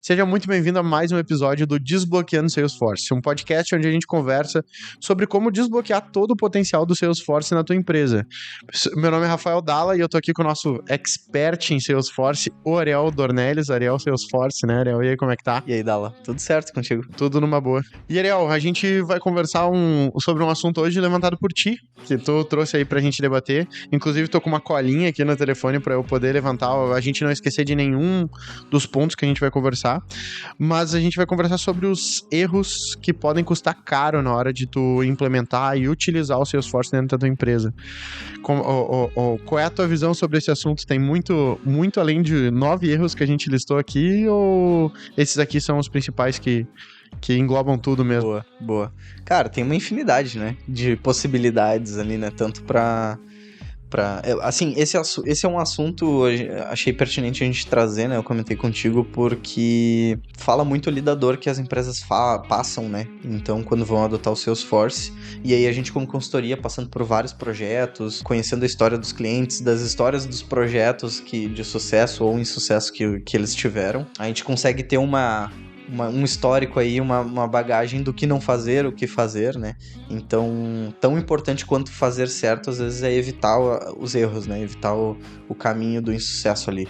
Seja muito bem-vindo a mais um episódio do Desbloqueando Salesforce, um podcast onde a gente conversa sobre como desbloquear todo o potencial do Salesforce na tua empresa. Meu nome é Rafael Dalla e eu tô aqui com o nosso expert em Salesforce, o Ariel Dornelles, Ariel Salesforce, né, Ariel? E aí, como é que tá? E aí, Dalla, tudo certo contigo? Tudo numa boa. E, Ariel, a gente vai conversar sobre um assunto hoje levantado por ti, que tu trouxe aí pra gente debater. Inclusive, tô com uma colinha aqui no telefone pra eu poder levantar, a gente não esquecer de nenhum dos pontos que a gente vai conversar. Mas a gente vai conversar sobre os erros que podem custar caro na hora de tu implementar e utilizar o Salesforce dentro da tua empresa. Qual é a tua visão sobre esse assunto? Tem muito além de 9 erros que a gente listou aqui, ou esses aqui são os principais que englobam tudo mesmo? Boa. Cara, tem uma infinidade, né, de possibilidades ali, né, tanto assim, esse é um assunto achei pertinente a gente trazer, né? Eu comentei contigo porque fala muito ali da dor que as empresas passam, né? Então, quando vão adotar o Salesforce, e aí a gente como consultoria, passando por vários projetos, conhecendo a história dos clientes, das histórias dos projetos de sucesso ou insucesso que eles tiveram, a gente consegue ter um histórico aí, uma bagagem do que não fazer, o que fazer, né? Então, tão importante quanto fazer certo, às vezes, é evitar os erros, né? Evitar o caminho do insucesso ali.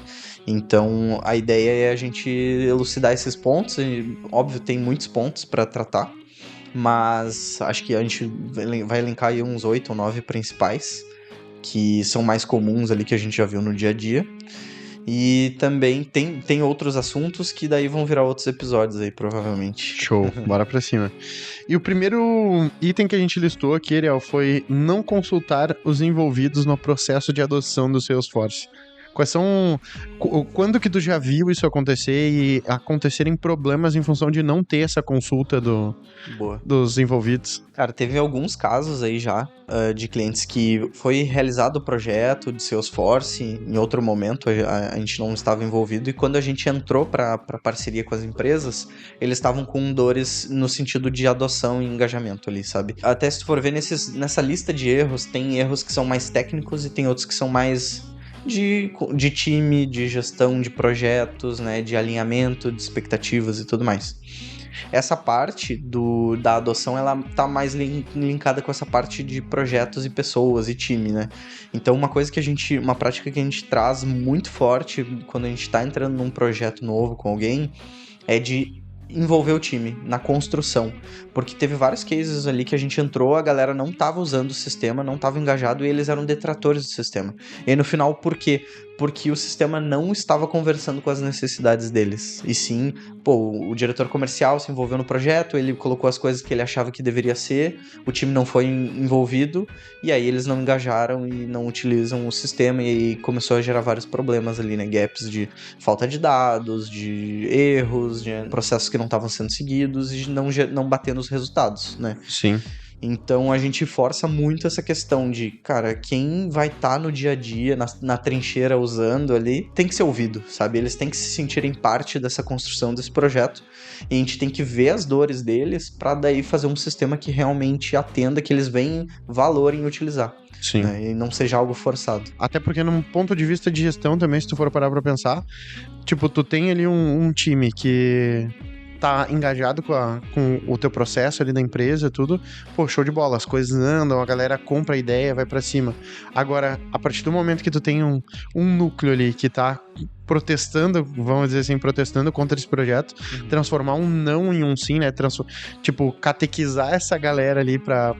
Então, a ideia é a gente elucidar esses pontos, e, óbvio, tem muitos pontos para tratar, mas acho que a gente vai elencar aí uns 8 ou 9 principais, que são mais comuns ali, que a gente já viu no dia a dia. E também tem outros assuntos que daí vão virar outros episódios aí, provavelmente. Show, bora pra cima. E o primeiro item que a gente listou aqui, Ariel, foi não consultar os envolvidos no processo de adoção do Salesforce. Quando que tu já viu isso acontecer e acontecerem problemas em função de não ter essa consulta dos envolvidos? Cara, teve alguns casos aí já de clientes que foi realizado o projeto de Salesforce, em outro momento a gente não estava envolvido, e quando a gente entrou para parceria com as empresas, eles estavam com dores no sentido de adoção e engajamento ali, sabe? Até se tu for ver nessa lista de erros, tem erros que são mais técnicos e tem outros que são mais de time, de gestão de projetos, né, de alinhamento de expectativas e tudo mais. Essa parte da adoção, ela tá mais linkada com essa parte de projetos e pessoas e time, né? Então, uma prática que a gente traz muito forte quando a gente tá entrando num projeto novo com alguém é de envolver o time na construção, porque teve vários cases ali que a gente entrou, a galera não tava usando o sistema, não tava engajado e eles eram detratores do sistema. E aí, no final, por quê? Porque o sistema não estava conversando com as necessidades deles. E sim, o diretor comercial se envolveu no projeto, ele colocou as coisas que ele achava que deveria ser, o time não foi envolvido, e aí eles não engajaram e não utilizam o sistema, e aí começou a gerar vários problemas ali, né? Gaps de falta de dados, de erros, de processos que não estavam sendo seguidos e não batendo os resultados, né? Sim. Então a gente força muito essa questão de, cara, quem vai estar no dia a dia, na trincheira usando ali, tem que ser ouvido, sabe? Eles têm que se sentirem parte dessa construção desse projeto, e a gente tem que ver as dores deles para daí fazer um sistema que realmente atenda, que eles veem valor em utilizar. Sim. Né? E não seja algo forçado. Até porque num ponto de vista de gestão também, se tu for parar pra pensar, tipo, tu tem ali um time que tá engajado com o teu processo ali da empresa, tudo, pô, show de bola, as coisas andam, a galera compra a ideia, vai pra cima. Agora, a partir do momento que tu tem um núcleo ali que tá protestando, vamos dizer assim, protestando contra esse projeto, transformar um não em um sim, né? Tipo, catequizar essa galera ali pra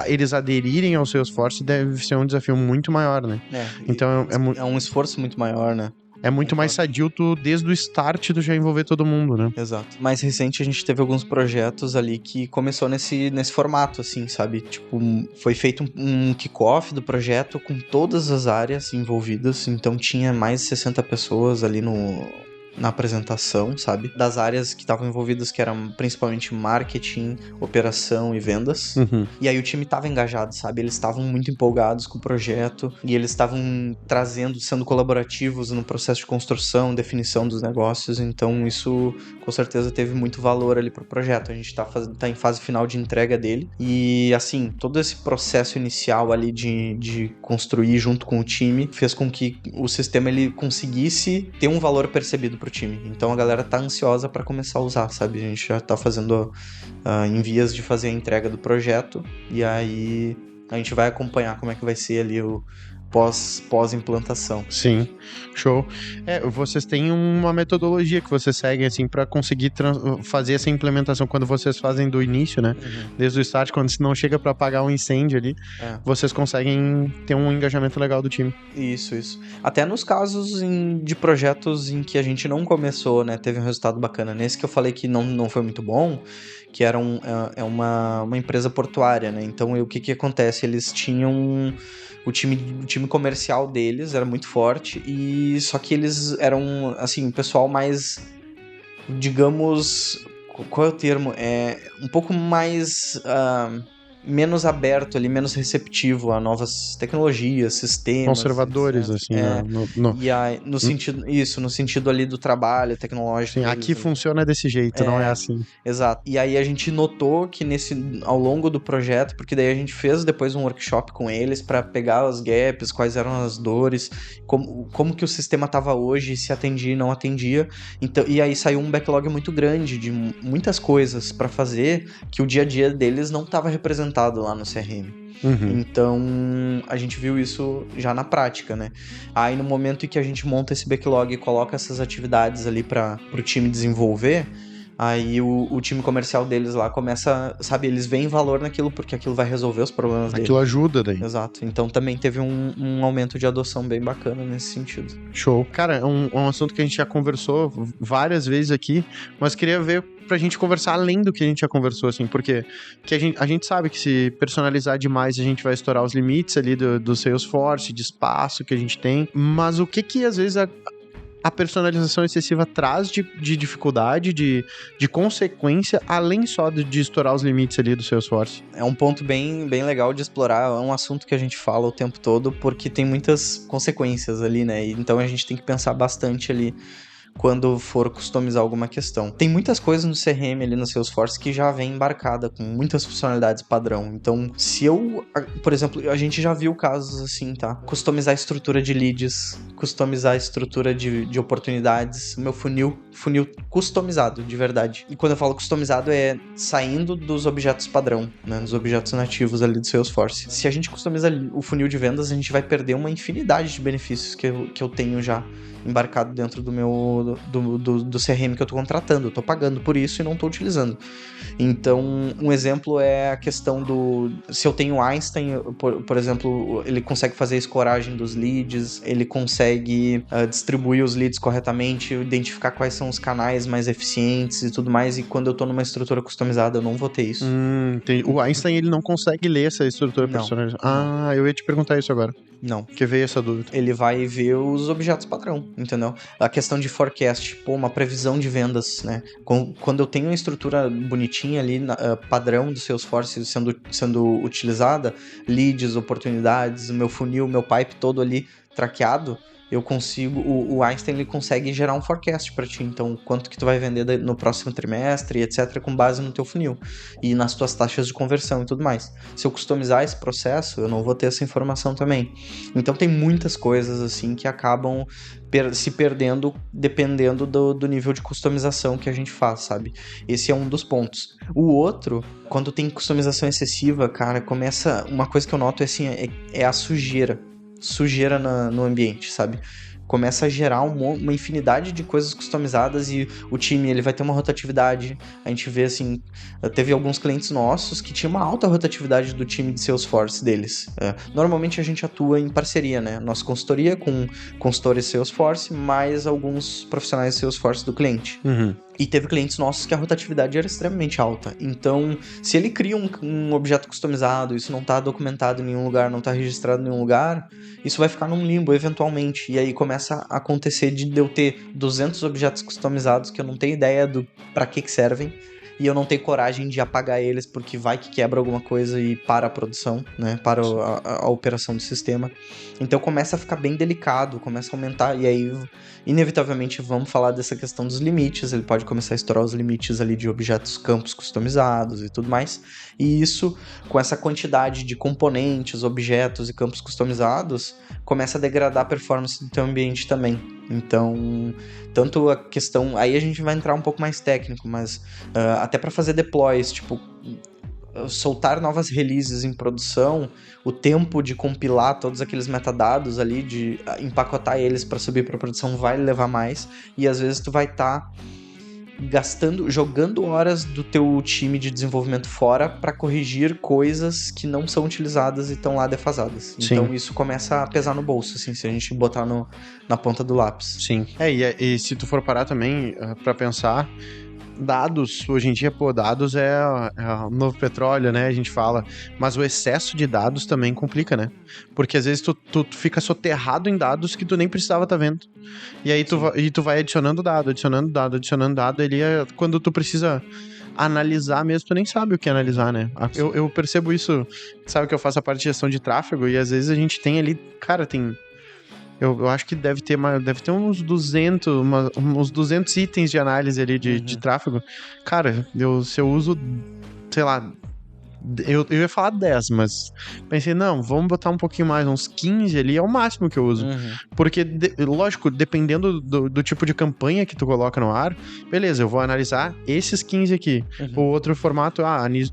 eles aderirem ao Salesforce deve ser um desafio muito maior, né? Então é um esforço muito maior, né? É muito mais sadio tu, desde o start, tu já envolver todo mundo, né? Exato. Mais recente, a gente teve alguns projetos ali que começou nesse formato, assim, sabe? Tipo, foi feito um kickoff do projeto com todas as áreas envolvidas, então tinha mais de 60 pessoas ali na apresentação, sabe? Das áreas que estavam envolvidas, que eram principalmente marketing, operação e vendas. E aí o time estava engajado, sabe? Eles estavam muito empolgados com o projeto e eles estavam sendo colaborativos no processo de construção, definição dos negócios. Então isso, com certeza, teve muito valor ali pro projeto. A gente tá em fase final de entrega dele. E, assim, todo esse processo inicial ali de construir junto com o time fez com que o sistema ele conseguisse ter um valor percebido pro pro time. Então a galera tá ansiosa para começar a usar, sabe? A gente já tá fazendo, em vias de fazer a entrega do projeto, e aí a gente vai acompanhar como é que vai ser ali o pós-implantação. Sim, show. Vocês têm uma metodologia que vocês seguem, assim, para conseguir fazer essa implementação quando vocês fazem do início, né? Desde o start, quando não chega para apagar um incêndio ali, vocês conseguem ter um engajamento legal do time. Isso. Até nos casos de projetos em que a gente não começou, né? Teve um resultado bacana. Nesse que eu falei que não foi muito bom, que era uma empresa portuária, né? Então, o que acontece? Eles tinham... O time comercial deles era muito forte, e só que eles eram, assim, o pessoal mais, digamos, qual é o termo? Um pouco mais... menos aberto ali, menos receptivo a novas tecnologias, sistemas. Conservadores, etc. assim, E aí, no sentido ali do trabalho tecnológico. Sim, aqui funciona desse jeito, não é assim. Exato. E aí a gente notou que ao longo do projeto, porque daí a gente fez depois um workshop com eles para pegar as gaps, quais eram as dores, como que o sistema estava hoje, se atendia e não atendia. Então, e aí saiu um backlog muito grande de muitas coisas para fazer que o dia a dia deles não estava representado lá no CRM. Então, a gente viu isso já na prática, né? Aí, no momento em que a gente monta esse backlog e coloca essas atividades ali para o time desenvolver, aí o time comercial deles lá começa, sabe, eles veem valor naquilo porque aquilo vai resolver os problemas deles. Aquilo ajuda daí. Exato. Então, também teve um aumento de adoção bem bacana nesse sentido. Show. Cara, é um assunto que a gente já conversou várias vezes aqui, mas queria ver pra gente conversar além do que a gente já conversou, assim, porque a gente sabe que se personalizar demais a gente vai estourar os limites ali do Salesforce, de espaço que a gente tem, mas o que às vezes a personalização excessiva traz de dificuldade, de consequência, além só de estourar os limites ali do Salesforce? É um ponto bem legal de explorar, é um assunto que a gente fala o tempo todo, porque tem muitas consequências ali, né? Então a gente tem que pensar bastante ali quando for customizar alguma questão. Tem muitas coisas no CRM ali no Salesforce que já vem embarcada com muitas funcionalidades padrão. Então, se eu, por exemplo, a gente já viu casos assim, tá? Customizar a estrutura de leads, customizar a estrutura de oportunidades, o meu funil customizado, de verdade. E quando eu falo customizado é saindo dos objetos padrão, né? Dos objetos nativos ali do Salesforce. Se a gente customiza o funil de vendas, a gente vai perder uma infinidade de benefícios que eu tenho já embarcado dentro do meu do CRM que eu tô contratando. Eu tô pagando por isso e não tô utilizando. Então, um exemplo é a questão se eu tenho Einstein, por exemplo, ele consegue fazer a escoragem dos leads, ele consegue distribuir os leads corretamente, identificar quais são os canais mais eficientes e tudo mais, e quando eu tô numa estrutura customizada, eu não vou ter isso. O Einstein, ele não consegue ler essa estrutura personalizada. Eu ia te perguntar isso agora. Não. Porque veio essa dúvida. Ele vai ver os objetos padrão, entendeu? A questão de forecast, uma previsão de vendas, né? Quando eu tenho uma estrutura bonitinha ali, padrão do Salesforce sendo utilizada, leads, oportunidades, o meu funil, o meu pipe todo ali traqueado, eu consigo, o Einstein ele consegue gerar um forecast para ti, então quanto que tu vai vender no próximo trimestre, etc, com base no teu funil e nas tuas taxas de conversão e tudo mais. Se eu customizar esse processo, eu não vou ter essa informação também. Então tem muitas coisas assim que acabam se perdendo dependendo do nível de customização que a gente faz, sabe? Esse é um dos pontos. O outro, quando tem customização excessiva, cara, começa, uma coisa que eu noto é a sujeira no ambiente, sabe? Começa a gerar uma infinidade de coisas customizadas e o time ele vai ter uma rotatividade. A gente vê assim, teve alguns clientes nossos que tinham uma alta rotatividade do time de Salesforce deles. Normalmente a gente atua em parceria, né? Nossa consultoria com consultores Salesforce, mais alguns profissionais de Salesforce do cliente. E teve clientes nossos que a rotatividade era extremamente alta. Então, se ele cria um objeto customizado, isso não está documentado em nenhum lugar, não está registrado em nenhum lugar, isso vai ficar num limbo eventualmente. E aí começa a acontecer de eu ter 200 objetos customizados que eu não tenho ideia para que servem. E eu não tenho coragem de apagar eles porque vai que quebra alguma coisa e para a produção, né? Para a operação do sistema. Então começa a ficar bem delicado, começa a aumentar e aí inevitavelmente vamos falar dessa questão dos limites. Ele pode começar a estourar os limites ali de objetos, campos customizados e tudo mais. E isso, com essa quantidade de componentes, objetos e campos customizados, começa a degradar a performance do teu ambiente também. Então, tanto a questão... Aí a gente vai entrar um pouco mais técnico, mas até para fazer deploys, tipo, soltar novas releases em produção, o tempo de compilar todos aqueles metadados ali, de empacotar eles para subir para produção vai levar mais, e às vezes tu vai estar jogando horas do teu time de desenvolvimento fora para corrigir coisas que não são utilizadas e estão lá defasadas. Sim. Então isso começa a pesar no bolso, assim, se a gente botar na ponta do lápis. Sim. E se tu for parar também para pensar, dados, hoje em dia, dados é o novo petróleo, né? A gente fala. Mas o excesso de dados também complica, né? Porque às vezes tu fica soterrado em dados que tu nem precisava estar vendo. E aí tu vai adicionando dado, ele quando tu precisa analisar mesmo, tu nem sabe o que analisar, né? Eu percebo isso, sabe que eu faço a parte de gestão de tráfego e às vezes a gente tem ali, cara, eu acho que deve ter uns 200 itens de análise ali de tráfego. Cara, se eu uso, sei lá, eu ia falar 10, mas pensei, não, vamos botar um pouquinho mais, uns 15 ali, é o máximo que eu uso. Porque, lógico, dependendo do tipo de campanha que tu coloca no ar, beleza, eu vou analisar esses 15 aqui. O outro formato,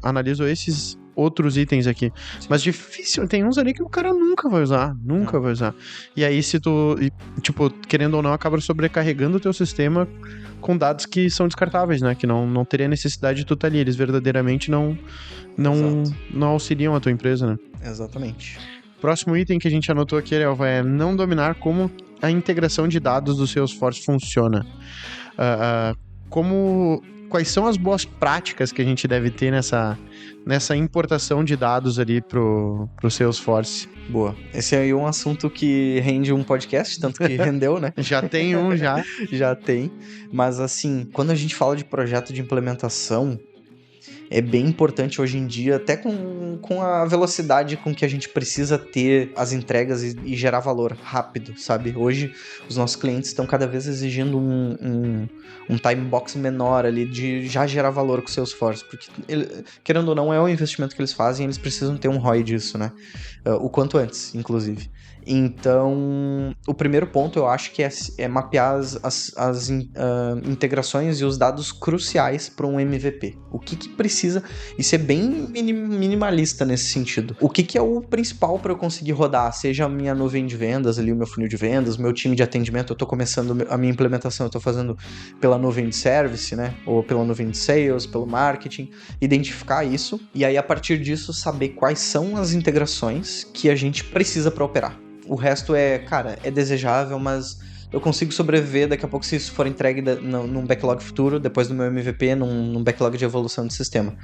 analiso esses outros itens aqui. Mas difícil, tem uns ali que o cara nunca vai usar. Vai usar. E aí, se tu, tipo, querendo ou não, acaba sobrecarregando o teu sistema com dados que são descartáveis, né? Que não teria necessidade de tu estar ali. Eles verdadeiramente não auxiliam a tua empresa, né? Exatamente. Próximo item que a gente anotou aqui, Elva, é não dominar como a integração de dados do Salesforce funciona. Quais são as boas práticas que a gente deve ter nessa importação de dados ali pro Salesforce? Boa. Esse aí é um assunto que rende um podcast, tanto que rendeu, né? Já tem um, já. Já tem. Mas, assim, quando a gente fala de projeto de implementação, é bem importante hoje em dia, até com a velocidade com que a gente precisa ter as entregas e gerar valor rápido, sabe? Hoje, os nossos clientes estão cada vez exigindo um time box menor ali de já gerar valor com o Salesforce, porque, querendo ou não, é o investimento que eles fazem, eles precisam ter um ROI disso, né? O quanto antes, inclusive. Então, o primeiro ponto eu acho que é mapear as integrações e os dados cruciais para um MVP. O que precisa, e ser bem minimalista nesse sentido. O que é o principal para eu conseguir rodar? Seja a minha nuvem de vendas, ali o meu funil de vendas, o meu time de atendimento, eu estou começando a minha implementação, eu estou fazendo pela nuvem de service, né? Ou pela nuvem de sales, pelo marketing, identificar isso, e aí a partir disso saber quais são as integrações que a gente precisa para operar. O resto é desejável, mas eu consigo sobreviver daqui a pouco se isso for entregue num backlog futuro, depois do meu MVP, num backlog de evolução do sistema.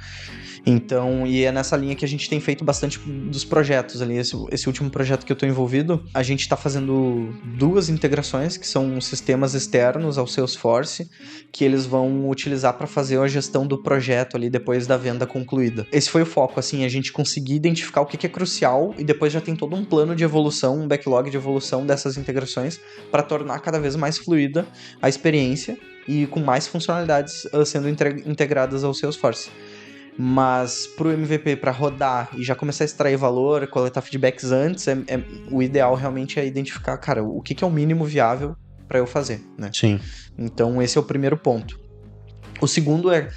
Então, e é nessa linha que a gente tem feito bastante dos projetos ali. Esse último projeto que eu estou envolvido, a gente está fazendo 2 integrações, que são sistemas externos ao Salesforce, que eles vão utilizar para fazer a gestão do projeto ali depois da venda concluída. Esse foi o foco, assim, a gente conseguir identificar o que é crucial e depois já tem todo um plano de evolução, um backlog de evolução dessas integrações para tornar cada vez mais fluida a experiência e com mais funcionalidades sendo integradas ao Salesforce. Mas pro MVP, para rodar e já começar a extrair valor, coletar feedbacks antes, o ideal realmente é identificar, cara, o que é o mínimo viável para eu fazer, né? Sim. Então esse é o primeiro ponto. O segundo é,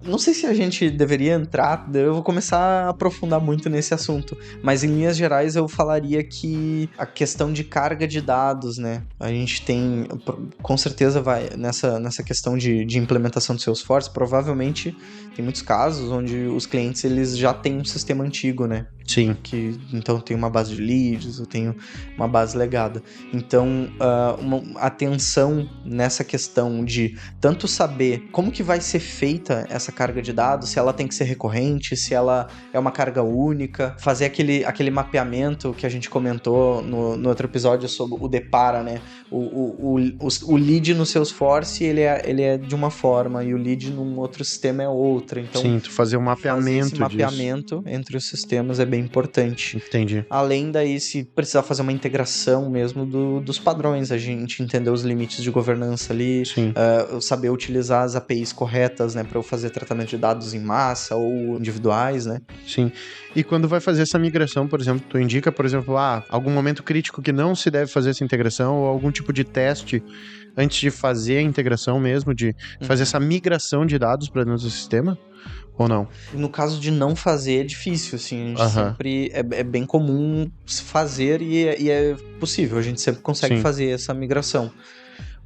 não sei se a gente deveria entrar, eu vou começar a aprofundar muito nesse assunto, mas em linhas gerais eu falaria que a questão de carga de dados, né, a gente tem, com certeza vai, nessa questão de implementação do Salesforce, provavelmente tem muitos casos onde os clientes eles já têm um sistema antigo, né? Sim. Então tem uma base de leads, eu tenho uma base legada. Então, uma atenção nessa questão de tanto saber como que vai ser feita essa carga de dados, se ela tem que ser recorrente, se ela é uma carga única, fazer aquele mapeamento que a gente comentou no outro episódio sobre o Depara, né? O lead no Salesforce, ele é de uma forma e o lead num outro sistema é outra. Então, sim, tu fazer um mapeamento esse mapeamento entre os sistemas é bem importante. Entendi. Além daí, se precisar fazer uma integração mesmo dos padrões, a gente entender os limites de governança ali, Sim. saber utilizar as APIs corretas, né, para eu fazer tratamento de dados em massa ou individuais, né? Sim. E quando vai fazer essa migração, por exemplo, tu indica, por exemplo, algum momento crítico que não se deve fazer essa integração ou algum tipo de teste antes de fazer a integração mesmo, de fazer essa migração de dados para dentro do sistema? Ou não? No caso de não fazer, é difícil, assim, a gente sempre... É bem comum fazer e é possível, a gente sempre consegue fazer essa migração.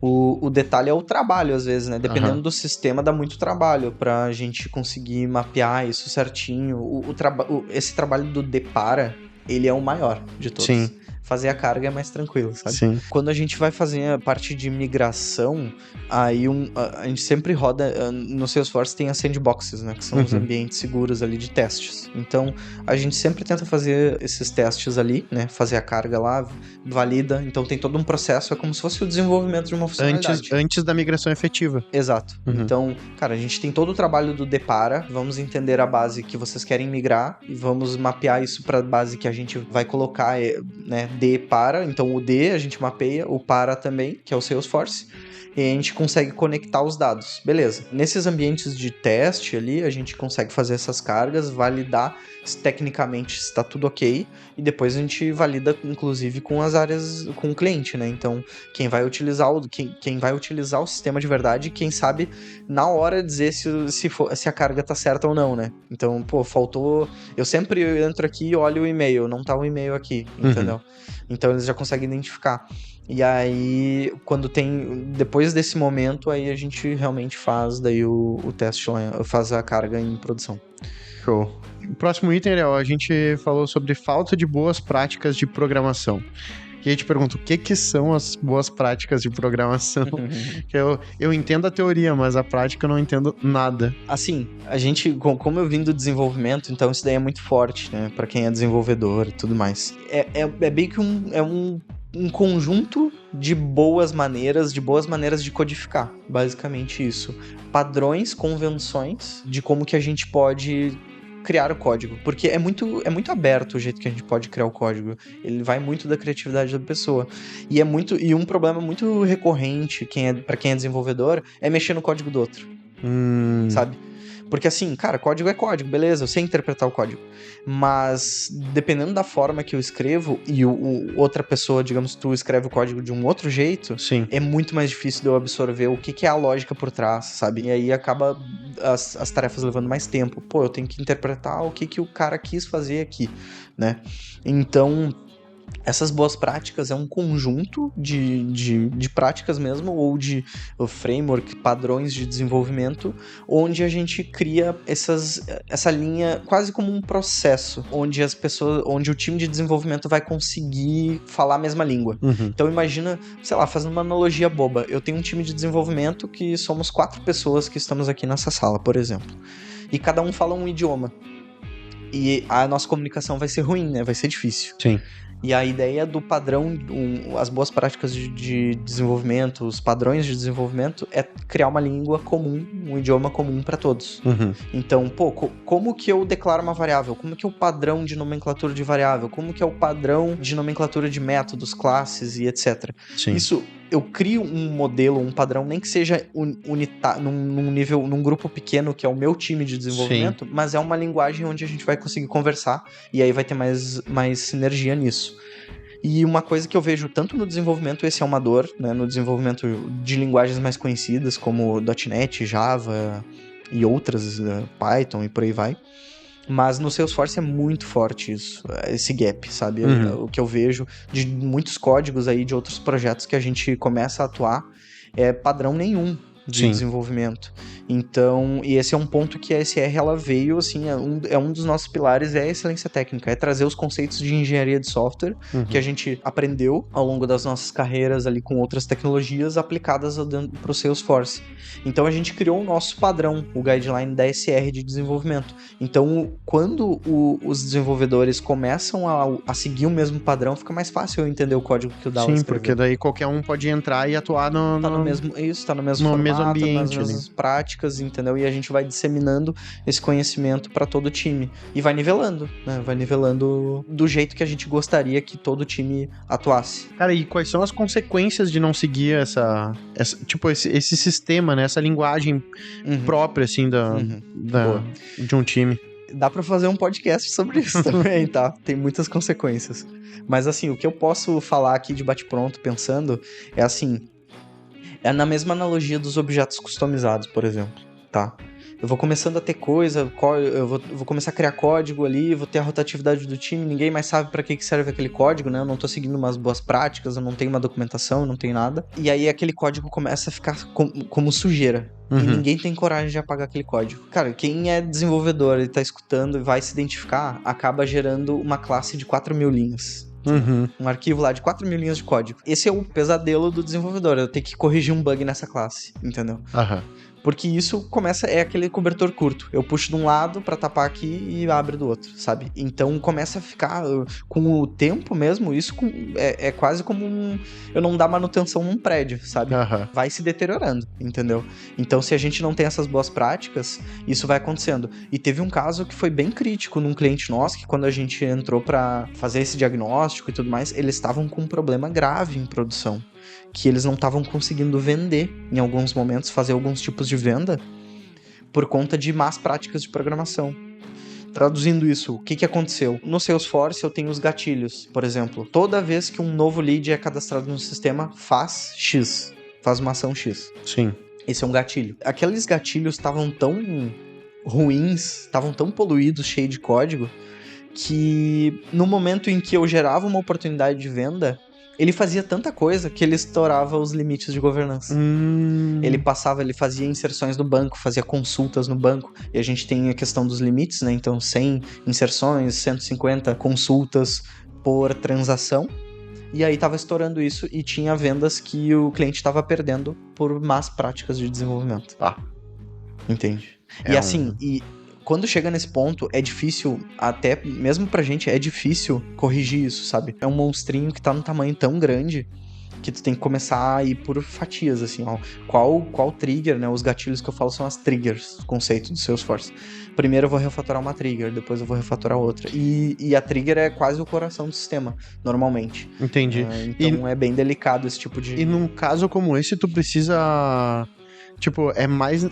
O detalhe é o trabalho, às vezes, né? Dependendo do sistema, dá muito trabalho pra gente conseguir mapear isso certinho. Esse trabalho do depara, ele é o maior de todos. Sim. Fazer a carga é mais tranquilo, sabe? Sim. Quando a gente vai fazer a parte de migração, aí a gente sempre roda... No Salesforce tem as sandboxes, né? Que são os ambientes seguros ali de testes. Então, a gente sempre tenta fazer esses testes ali, né? Fazer a carga lá, valida. Então, tem todo um processo. É como se fosse o desenvolvimento de uma funcionalidade. Antes da migração efetiva. Exato. Então, cara, a gente tem todo o trabalho do depara. Vamos entender a base que vocês querem migrar e vamos mapear isso para a base que a gente vai colocar, né? D para, então o D a gente mapeia, o para também, que é o Salesforce, e a gente consegue conectar os dados. Beleza. Nesses ambientes de teste ali, a gente consegue fazer essas cargas, validar se tecnicamente está tudo ok, e depois a gente valida, inclusive, com as áreas, com o cliente, né? Então, quem vai utilizar o sistema de verdade, quem sabe, na hora, dizer se a carga tá certa ou não, né? Então, faltou... Eu sempre entro aqui e olho o e-mail, não tá o e-mail aqui, entendeu? Então, eles já conseguem identificar. E aí, depois desse momento, aí a gente realmente faz daí o teste, faz a carga em produção. Show. O próximo item, Ariel, a gente falou sobre falta de boas práticas de programação. E aí te pergunto, o que são as boas práticas de programação? Que eu entendo a teoria, mas a prática eu não entendo nada. Assim, a gente, como eu vim do desenvolvimento, então isso daí é muito forte, né? Pra quem é desenvolvedor e tudo mais. É bem que um conjunto de boas maneiras de codificar, basicamente isso. Padrões, convenções de como que a gente pode criar o código, porque é muito aberto o jeito que a gente pode criar o código. Ele vai muito da criatividade da pessoa. E um problema muito recorrente para quem é desenvolvedor é mexer no código do outro. Sabe? Porque assim, cara, código é código, beleza, eu sei interpretar o código. Mas, dependendo da forma que eu escrevo, e outra pessoa, digamos, tu escreve o código de um outro jeito, é muito mais difícil de eu absorver o que é a lógica por trás, sabe? E aí acaba as tarefas levando mais tempo. Eu tenho que interpretar o que o cara quis fazer aqui, né? Então... Essas boas práticas é um conjunto de práticas mesmo, ou de framework, padrões de desenvolvimento, onde a gente cria essa linha quase como um processo, onde onde o time de desenvolvimento vai conseguir falar a mesma língua. Então imagina, sei lá, fazendo uma analogia boba, eu tenho um time de desenvolvimento que somos 4 pessoas que estamos aqui nessa sala, por exemplo, e cada um fala um idioma. E a nossa comunicação vai ser ruim, né? Vai ser difícil. Sim. E a ideia do padrão, as boas práticas de desenvolvimento, os padrões de desenvolvimento, é criar uma língua comum, um idioma comum para todos. Então, como que eu declaro uma variável? Como que é o padrão de nomenclatura de variável? Como que é o padrão de nomenclatura de métodos, classes e etc. Sim. Isso, eu crio um modelo, um padrão, nem que seja num nível, num grupo pequeno, que é o meu time de desenvolvimento, mas é uma linguagem onde a gente vai conseguir conversar e aí vai ter mais sinergia nisso. E uma coisa que eu vejo tanto no desenvolvimento, esse é uma dor, né, no desenvolvimento de linguagens mais conhecidas, como .NET, Java e outras, Python e por aí vai. Mas no Salesforce é muito forte isso, esse gap, sabe? O que eu vejo de muitos códigos aí de outros projetos que a gente começa a atuar é padrão nenhum de desenvolvimento. Então, e esse é um ponto que a SR, ela veio, assim, é um dos nossos pilares, é a excelência técnica, é trazer os conceitos de engenharia de software que a gente aprendeu ao longo das nossas carreiras ali com outras tecnologias aplicadas para o Salesforce. Então, a gente criou o nosso padrão, o guideline da SR de desenvolvimento. Então, quando os desenvolvedores começam a seguir o mesmo padrão, fica mais fácil eu entender o código que o Dala escreveu. Porque daí qualquer um pode entrar e atuar no mesmo formato mesmo ambiente, nas mesmas práticas, entendeu? E a gente vai disseminando esse conhecimento para todo o time. E vai nivelando, né? Vai nivelando do jeito que a gente gostaria que todo time atuasse. Cara, e quais são as consequências de não seguir esse sistema, né? Essa linguagem própria, assim, de um time? Dá pra fazer um podcast sobre isso também, tá? Tem muitas consequências. Mas, assim, o que eu posso falar aqui de bate-pronto pensando é assim... É na mesma analogia dos objetos customizados, por exemplo, tá? Eu vou começando a ter coisa, eu vou começar a criar código ali, vou ter a rotatividade do time, ninguém mais sabe pra que serve aquele código, né? Eu não tô seguindo umas boas práticas, eu não tenho uma documentação, eu não tenho nada. E aí aquele código começa a ficar como sujeira. E ninguém tem coragem de apagar aquele código. Cara, quem é desenvolvedor e tá escutando e vai se identificar, acaba gerando uma classe de 4.000 linhas. Um arquivo lá de 4.000 linhas de código. Esse é o pesadelo do desenvolvedor, eu tenho que corrigir um bug nessa classe, entendeu? Porque isso é aquele cobertor curto. Eu puxo de um lado pra tapar aqui e abre do outro, sabe? Então começa a ficar, com o tempo mesmo, isso é quase como eu não dar manutenção num prédio, sabe? Vai se deteriorando, entendeu? Então se a gente não tem essas boas práticas, isso vai acontecendo. E teve um caso que foi bem crítico num cliente nosso, que quando a gente entrou pra fazer esse diagnóstico e tudo mais, eles estavam com um problema grave em produção. Que eles não estavam conseguindo vender em alguns momentos, fazer alguns tipos de venda por conta de más práticas de programação. Traduzindo isso, o que aconteceu? No Salesforce eu tenho os gatilhos, por exemplo. Toda vez que um novo lead é cadastrado no sistema, faz X, faz uma ação X. Sim. Esse é um gatilho. Aqueles gatilhos estavam tão ruins, estavam tão poluídos, cheios de código, que no momento em que eu gerava uma oportunidade de venda, ele fazia tanta coisa que ele estourava os limites de governança. Ele fazia inserções no banco, fazia consultas no banco, e a gente tem a questão dos limites, né? Então 100 inserções, 150 consultas por transação, e aí tava estourando isso e tinha vendas que o cliente tava perdendo por más práticas de desenvolvimento. Entende? Quando chega nesse ponto, é difícil, até mesmo pra gente, é difícil corrigir isso, sabe? É um monstrinho que tá num tamanho tão grande que tu tem que começar a ir por fatias, assim, ó. Qual trigger, né? Os gatilhos que eu falo são as triggers, o conceito do Salesforce. Primeiro eu vou refatorar uma trigger, depois eu vou refatorar outra. E a trigger é quase o coração do sistema, normalmente. Entendi. Então é bem delicado esse tipo de... E num caso como esse, tu precisa... Tipo, é mais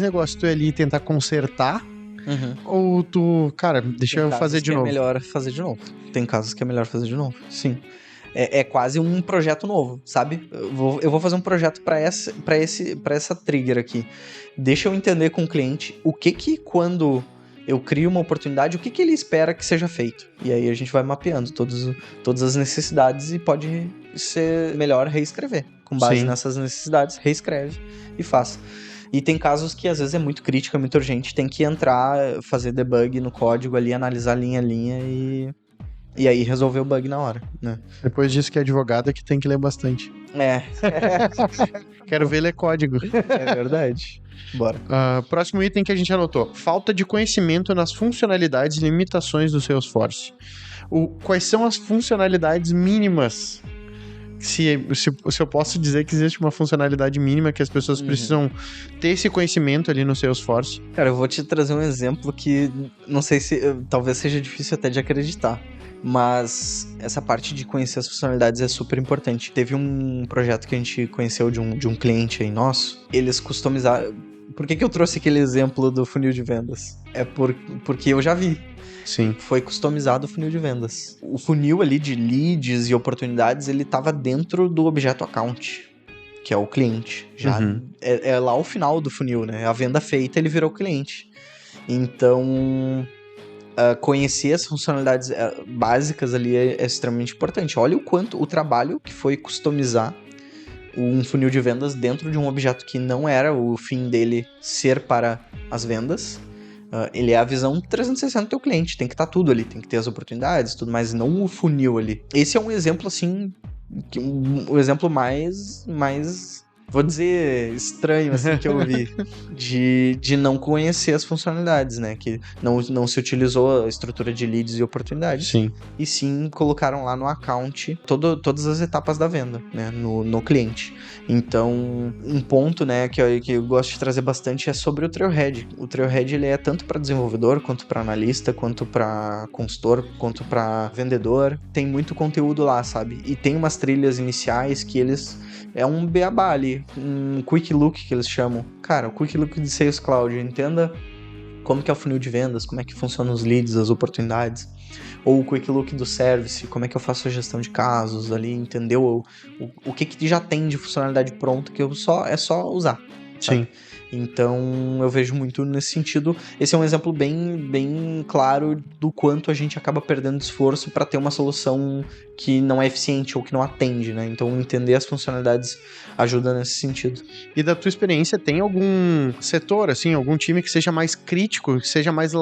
negócio tu ir ali e tentar consertar. Ou tu, cara, deixa eu fazer de novo. É melhor fazer de novo. Tem casos que é melhor fazer de novo, sim. É quase um projeto novo, sabe? Eu vou fazer um projeto pra essa trigger aqui. Deixa eu entender com o cliente o que quando eu crio uma oportunidade, o que ele espera que seja feito. E aí a gente vai mapeando todas as necessidades e pode ser melhor reescrever. Com base nessas necessidades, reescreve e faz. E tem casos que às vezes é muito crítico, é muito urgente, tem que entrar, fazer debug no código ali, analisar linha a linha e aí resolver o bug na hora, né? Depois disso que é advogado é que tem que ler bastante. Quero ver ler código. É verdade. Bora. Próximo item que a gente anotou. Falta de conhecimento nas funcionalidades e limitações do Salesforce. Quais são as funcionalidades mínimas? Se eu posso dizer que existe uma funcionalidade mínima que as pessoas precisam ter esse conhecimento ali no Salesforce. Cara, eu vou te trazer um exemplo que não sei se... talvez seja difícil até de acreditar. Mas essa parte de conhecer as funcionalidades é super importante. Teve um projeto que a gente conheceu de um cliente aí nosso. Eles customizaram... Por que eu trouxe aquele exemplo do funil de vendas? É porque eu já vi. Sim. Foi customizado o funil de vendas. O funil ali de leads e oportunidades, ele estava dentro do objeto account, que é o cliente. Já é lá o final do funil, né? A venda feita, ele virou cliente. Então, conhecer as funcionalidades básicas ali é extremamente importante. Olha o trabalho que foi customizar um funil de vendas dentro de um objeto que não era o fim dele ser para as vendas. Ele é a visão 360 do teu cliente, tem que estar tudo ali, tem que ter as oportunidades, tudo mais, não o funil ali. Esse é um exemplo, assim, um exemplo mais vou dizer, estranho, assim, que eu vi, de não conhecer as funcionalidades, né? Que não se utilizou a estrutura de leads e oportunidades. Sim. E sim colocaram lá no account todas as etapas da venda, né? No cliente. Então, um ponto, né, que eu gosto de trazer bastante é sobre o Trailhead. O Trailhead, ele é tanto para desenvolvedor, quanto para analista, quanto para consultor, quanto para vendedor. Tem muito conteúdo lá, sabe? E tem umas trilhas iniciais que eles... É um beabá ali, um quick look que eles chamam. Cara, o quick look de Sales Cloud, entenda como que é o funil de vendas, como é que funcionam os leads, as oportunidades. Ou o quick look do service, como é que eu faço a gestão de casos ali, entendeu? O que já tem de funcionalidade pronta que é só usar. Sabe? Sim. Então, eu vejo muito nesse sentido. Esse é um exemplo bem claro do quanto a gente acaba perdendo esforço para ter uma solução que não é eficiente ou que não atende, né? Então, entender as funcionalidades ajuda nesse sentido. E da tua experiência, tem algum setor, assim, algum time que seja mais crítico, que seja mais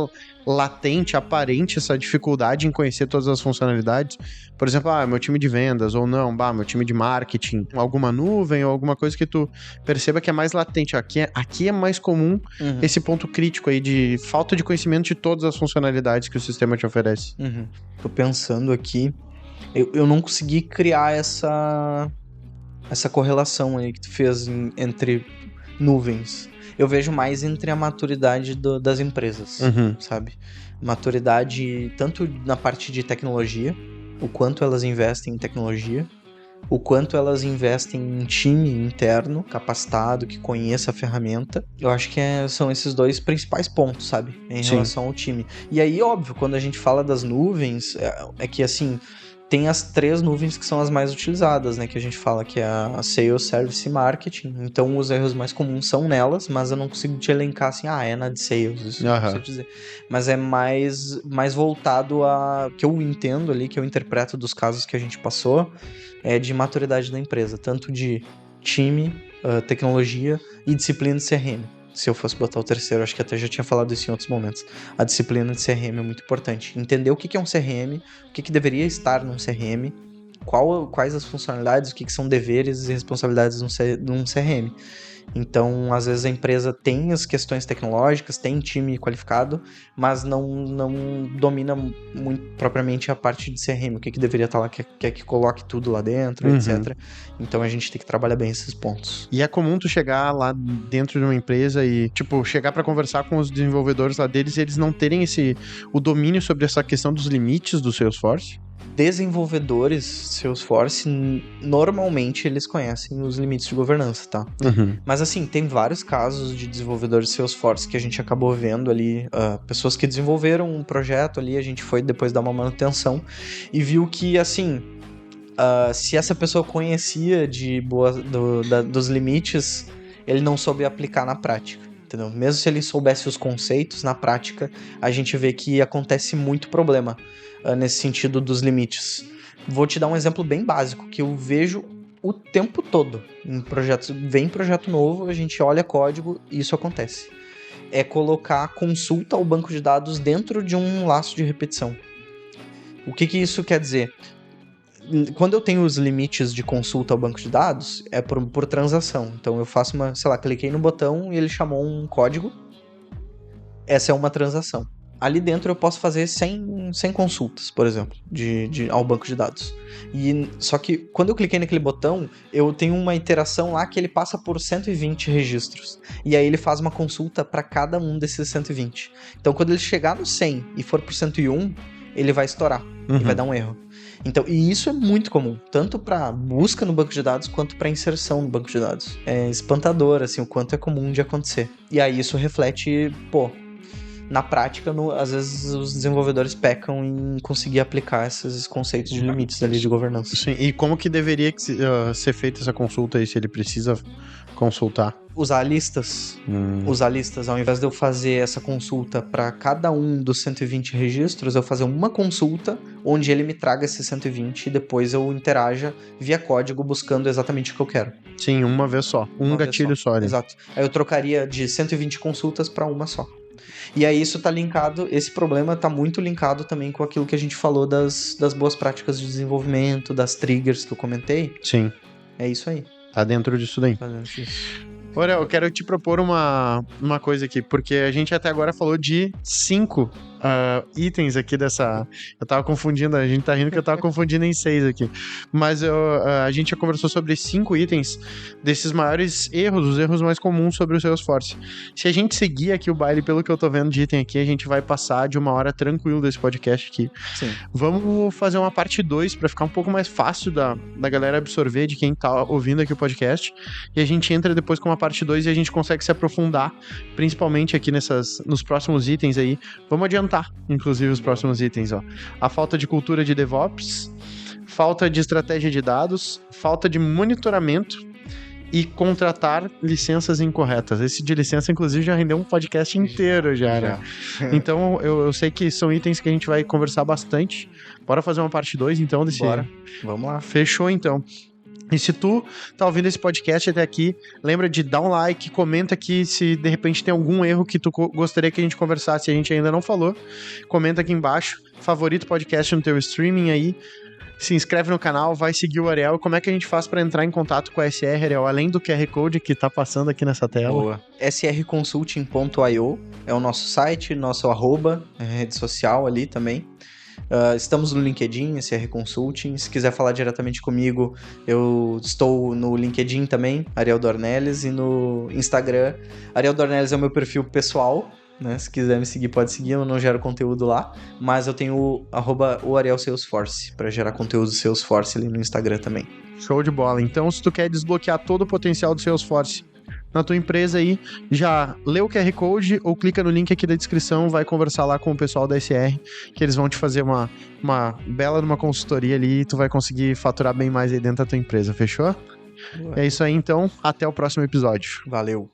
latente, aparente essa dificuldade em conhecer todas as funcionalidades? Por exemplo, meu time de vendas, ou não, meu time de marketing, alguma nuvem ou alguma coisa que tu perceba que é mais latente. Aqui é mais comum esse ponto crítico aí de falta de conhecimento de todas as funcionalidades que o sistema te oferece. Tô pensando aqui, eu não consegui criar essa correlação aí que tu fez entre nuvens. Eu vejo mais entre a maturidade das empresas, sabe? Maturidade tanto na parte de tecnologia, o quanto elas investem em tecnologia, o quanto elas investem em time interno, capacitado, que conheça a ferramenta. Eu acho que são esses dois principais pontos, sabe? Em relação ao time. E aí, óbvio, quando a gente fala das nuvens, é que assim... Tem as 3 nuvens que são as mais utilizadas, né? Que a gente fala que é a Sales, Service e Marketing. Então, os erros mais comuns são nelas, mas eu não consigo te elencar assim, é na de Sales, isso não consigo dizer. Mas é mais voltado a... que eu entendo ali, que eu interpreto dos casos que a gente passou, é de maturidade da empresa. Tanto de time, tecnologia e disciplina de CRM. Se eu fosse botar o terceiro, acho que até já tinha falado isso em outros momentos. A disciplina de CRM é muito importante. Entender o que é um CRM, o que deveria estar num CRM, quais as funcionalidades, o que são deveres e responsabilidades num CRM. Então, às vezes a empresa tem as questões tecnológicas, tem time qualificado, mas não domina muito propriamente a parte de CRM, o que deveria estar lá, quer que coloque tudo lá dentro, etc. Então, a gente tem que trabalhar bem esses pontos. E é comum tu chegar lá dentro de uma empresa e, chegar pra conversar com os desenvolvedores lá deles e eles não terem o domínio sobre essa questão dos limites do Salesforce? Desenvolvedores Salesforce, normalmente eles conhecem os limites de governança, tá? Mas assim, tem vários casos de desenvolvedores Salesforce que a gente acabou vendo ali, pessoas que desenvolveram um projeto ali, a gente foi depois dar uma manutenção e viu que, assim, se essa pessoa conhecia dos limites, ele não soube aplicar na prática. Entendeu? Mesmo se ele soubesse os conceitos, na prática, a gente vê que acontece muito problema nesse sentido dos limites. Vou te dar um exemplo bem básico, que eu vejo o tempo todo. Vem projeto novo, a gente olha código e isso acontece. É colocar consulta ao banco de dados dentro de um laço de repetição. O que isso quer dizer? Quando eu tenho os limites de consulta ao banco de dados, é por transação. Então eu faço cliquei no botão e ele chamou um código. Essa é uma transação. Ali dentro eu posso fazer 100 consultas, por exemplo, ao banco de dados. Só que quando eu cliquei naquele botão, eu tenho uma iteração lá que ele passa por 120 registros. E aí ele faz uma consulta para cada um desses 120. Então quando ele chegar no 100 e for pro 101, ele vai estourar e vai dar um erro. Então, e isso é muito comum, tanto para busca no banco de dados quanto para inserção no banco de dados. É espantador, assim, o quanto é comum de acontecer. E aí isso reflete, na prática, às vezes os desenvolvedores pecam em conseguir aplicar esses conceitos de limites ali de governança. Sim, e como que deveria ser feita essa consulta aí, se ele precisa consultar? Usar listas. Usar listas. Ao invés de eu fazer essa consulta para cada um dos 120 registros, eu fazer uma consulta onde ele me traga esses 120 e depois eu interaja via código buscando exatamente o que eu quero. Sim, uma vez só. Um gatilho só ali. Exato. Aí eu trocaria de 120 consultas para uma só. E aí isso tá linkado, esse problema tá muito linkado também com aquilo que a gente falou das boas práticas de desenvolvimento, das triggers que eu comentei. Sim. É isso aí. Tá dentro disso daí. Orel, eu quero te propor uma coisa aqui, porque a gente até agora falou de 5 itens aqui dessa... Eu tava confundindo, a gente tá rindo que eu tava confundindo em 6 aqui. Mas a gente já conversou sobre 5 itens desses maiores erros, os erros mais comuns sobre o Salesforce. Se a gente seguir aqui o baile, pelo que eu tô vendo de item aqui, a gente vai passar de 1 hora tranquilo desse podcast aqui. Sim. Vamos fazer uma parte 2 pra ficar um pouco mais fácil da galera absorver, de quem tá ouvindo aqui o podcast. E a gente entra depois com uma parte 2 e a gente consegue se aprofundar, principalmente aqui nos próximos itens aí. Vamos adiantar, inclusive, os próximos itens, ó. A falta de cultura de DevOps, falta de estratégia de dados, falta de monitoramento e contratar licenças incorretas. Esse de licença, inclusive, já rendeu um podcast inteiro já, né? Então, eu sei que são itens que a gente vai conversar bastante. Bora fazer uma parte 2, então, desse... Bora, vamos lá. Fechou, então. E se tu tá ouvindo esse podcast até aqui, lembra de dar um like, comenta aqui se de repente tem algum erro que tu gostaria que a gente conversasse e a gente ainda não falou. Comenta aqui embaixo, favorito podcast no teu streaming aí. Se inscreve no canal, vai seguir o Ariel. Como é que a gente faz para entrar em contato com a SR, Ariel? Além do QR Code que tá passando aqui nessa tela. Boa. srconsulting.io é o nosso site, nosso @, rede social ali também. Estamos no LinkedIn, SR Consulting. Se quiser falar diretamente comigo, eu estou no LinkedIn também, Ariel Dornelles, e no Instagram. Ariel Dornelles é o meu perfil pessoal, né? Se quiser me seguir, pode seguir, eu não gero conteúdo lá, mas eu tenho o Ariel Salesforce, para gerar conteúdo do Salesforce ali no Instagram também. Show de bola. Então, se tu quer desbloquear todo o potencial do Salesforce na tua empresa aí, já lê o QR Code ou clica no link aqui da descrição, vai conversar lá com o pessoal da SR, que eles vão te fazer uma bela numa consultoria ali e tu vai conseguir faturar bem mais aí dentro da tua empresa, fechou? Boa. É isso aí, então. Até o próximo episódio. Valeu.